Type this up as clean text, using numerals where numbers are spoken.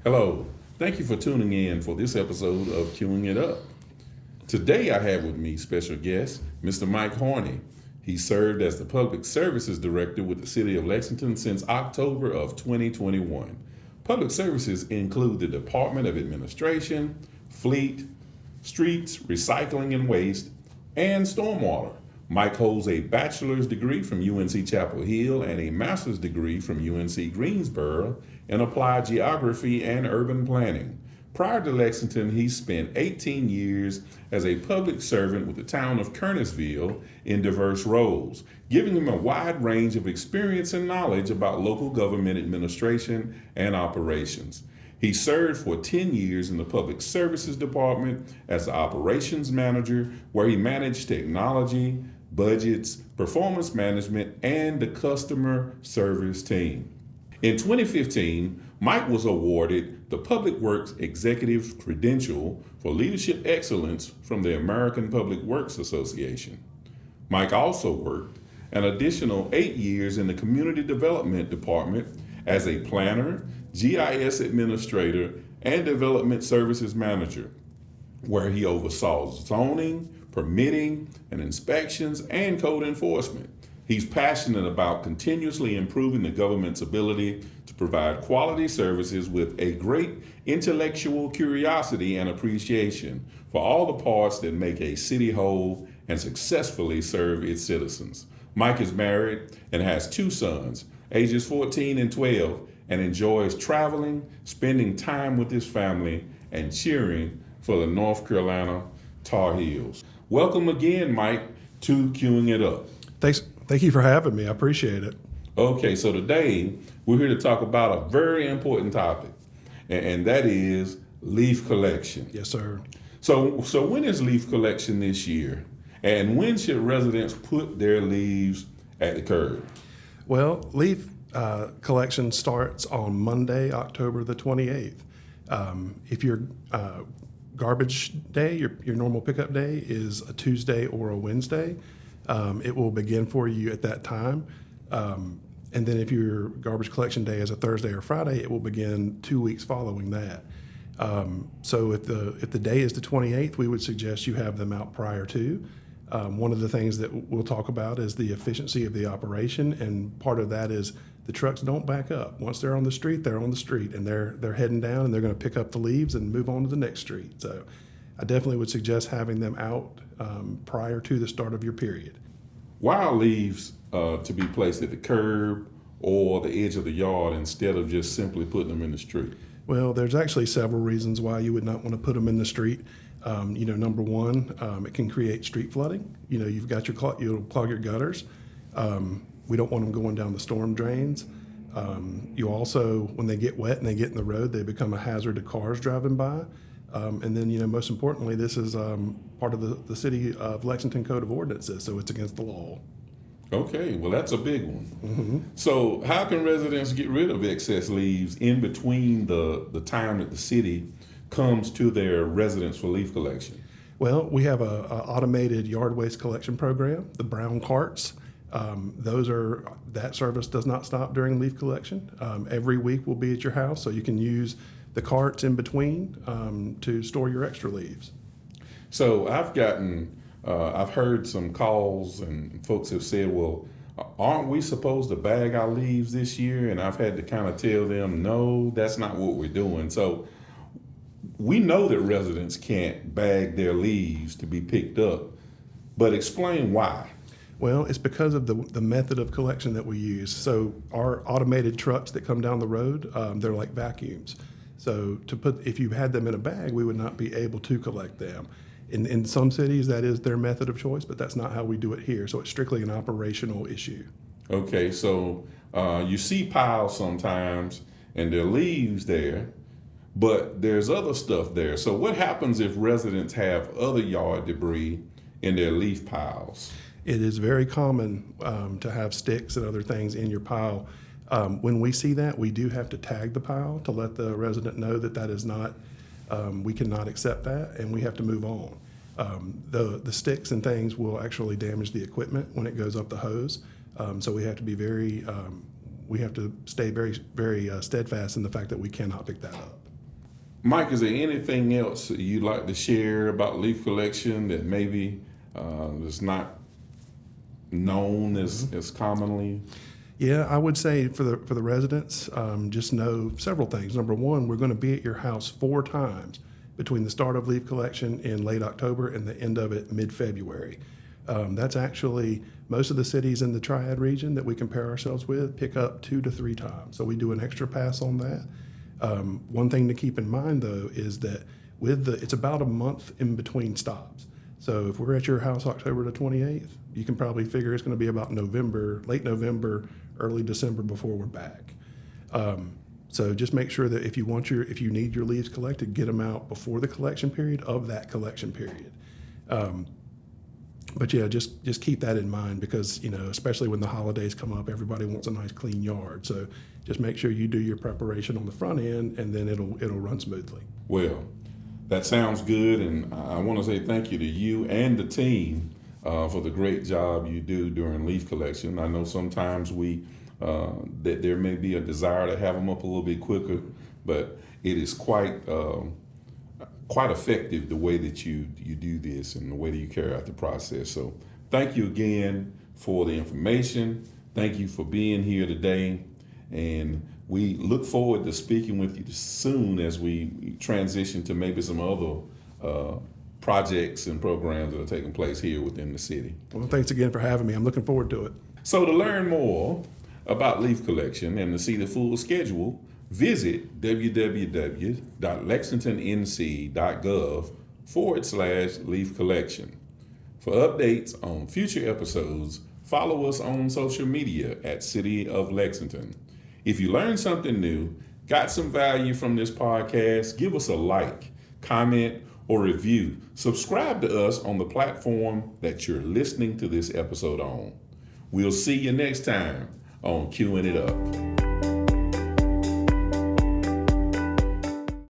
Hello, thank you for tuning in for this episode of Queuing It Up. Today I have with me special guest, Mr. Mike Horney. He served as the Public Services Director with the City of Lexington since October of 2021. Public services include the Department of Administration, Fleet, Streets, Recycling and Waste, and Stormwater. Mike holds a bachelor's degree from UNC Chapel Hill and a master's degree from UNC Greensboro in applied geography and urban planning. Prior to Lexington, he spent 18 years as a public servant with the town of Kernersville in diverse roles, giving him a wide range of experience and knowledge about local government administration and operations. He served for 10 years in the Public Services Department as the Operations Manager, where he managed technology, budgets, performance management, and the customer service team. In 2015, Mike was awarded the Public Works Executive Credential for Leadership Excellence from the American Public Works Association. Mike also worked an additional 8 years in the Community Development Department as a planner, GIS administrator, and development services manager, where he oversaw zoning, permitting, and inspections, and code enforcement. He's passionate about continuously improving the government's ability to provide quality services with a great intellectual curiosity and appreciation for all the parts that make a city whole and successfully serve its citizens. Mike is married and has 2 sons, ages 14 and 12, and enjoys traveling, spending time with his family, and cheering for the North Carolina Tar Heels. Welcome again, Mike, to Queuing It Up. Thank you for having me. I appreciate it. Okay, so today we're here to talk about a very important topic, and that is leaf collection. Yes, sir. So when is leaf collection this year? And when should residents put their leaves at the curb? Well, leaf collection starts on Monday, October the 28th. If your garbage day, your normal pickup day, is a Tuesday or a Wednesday, it will begin for you at that time. And then if your garbage collection day is a Thursday or Friday, it will begin 2 weeks following that. So if the day is the 28th, we would suggest you have them out prior to. One of the things that we'll talk about is the efficiency of the operation, and part of that is the trucks don't back up. Once they're on the street, they're on the street, and they're heading down, and they're going to pick up the leaves and move on to the next street. So I definitely would suggest having them out prior to the start of your period. Why are leaves to be placed at the curb or the edge of the yard instead of just simply putting them in the street? Well, there's actually several reasons why you would not want to put them in the street. Number one, it can create street flooding. You've got you'll clog your gutters. We don't want them going down the storm drains. You also, when they get wet and they get in the road, they become a hazard to cars driving by. And then, most importantly, this is part of the City of Lexington Code of Ordinances, so it's against the law. Okay, well, that's a big one. Mm-hmm. So how can residents get rid of excess leaves in between the time that the city comes to their residents for leaf collection? Well, we have a automated yard waste collection program, the brown carts. That service does not stop during leaf collection. Every week we'll be at your house, so you can use the carts in between to store your extra leaves. So I've heard some calls and folks have said, well, aren't we supposed to bag our leaves this year? And I've had to kind of tell them, no, that's not what we're doing. So we know that residents can't bag their leaves to be picked up, but explain why. Well, it's because of the method of collection that we use. So our automated trucks that come down the road, they're like vacuums. So if you had them in a bag, we would not be able to collect them. In some cities, that is their method of choice, but that's not how we do it here. So it's strictly an operational issue. Okay, so you see piles sometimes, and there are leaves there, but there's other stuff there. So what happens if residents have other yard debris in their leaf piles? It is very common to have sticks and other things in your pile. When we see that, we do have to tag the pile to let the resident know that is not, we cannot accept that, and we have to move on. The sticks and things will actually damage the equipment when it goes up the hose. So we have to be we have to stay very, very steadfast in the fact that we cannot pick that up. Mike, is there anything else you'd like to share about leaf collection that maybe is not known as commonly? Yeah, I would say for the residents, just know several things. Number one, we're going to be at your house 4 times between the start of leaf collection in late October and the end of it mid-February. That's actually most of the cities in the Triad region that we compare ourselves with pick up 2 to 3 times. So we do an extra pass on that. One thing to keep in mind though is that it's about a month in between stops. So if we're at your house October the 28th, you can probably figure it's going to be about late November, early December before we're back. So just make sure that if you need your leaves collected, get them out before the collection period of that collection period. But yeah, just keep that in mind because, especially when the holidays come up, everybody wants a nice clean yard. So just make sure you do your preparation on the front end and then it'll run smoothly. Well, that sounds good, and I want to say thank you to you and the team for the great job you do during leaf collection. I know sometimes that there may be a desire to have them up a little bit quicker, but it is quite effective the way that you do this and the way that you carry out the process. So thank you again for the information. Thank you for being here today, and we look forward to speaking with you soon as we transition to maybe some other projects and programs that are taking place here within the city. Well, thanks again for having me. I'm looking forward to it. So to learn more about leaf collection and to see the full schedule, visit www.lexingtonnc.gov/leaf collection. For updates on future episodes, follow us on social media at City of Lexington. If you learned something new, got some value from this podcast, give us a like, comment, or review. Subscribe to us on the platform that you're listening to this episode on. We'll see you next time on Queuing It Up.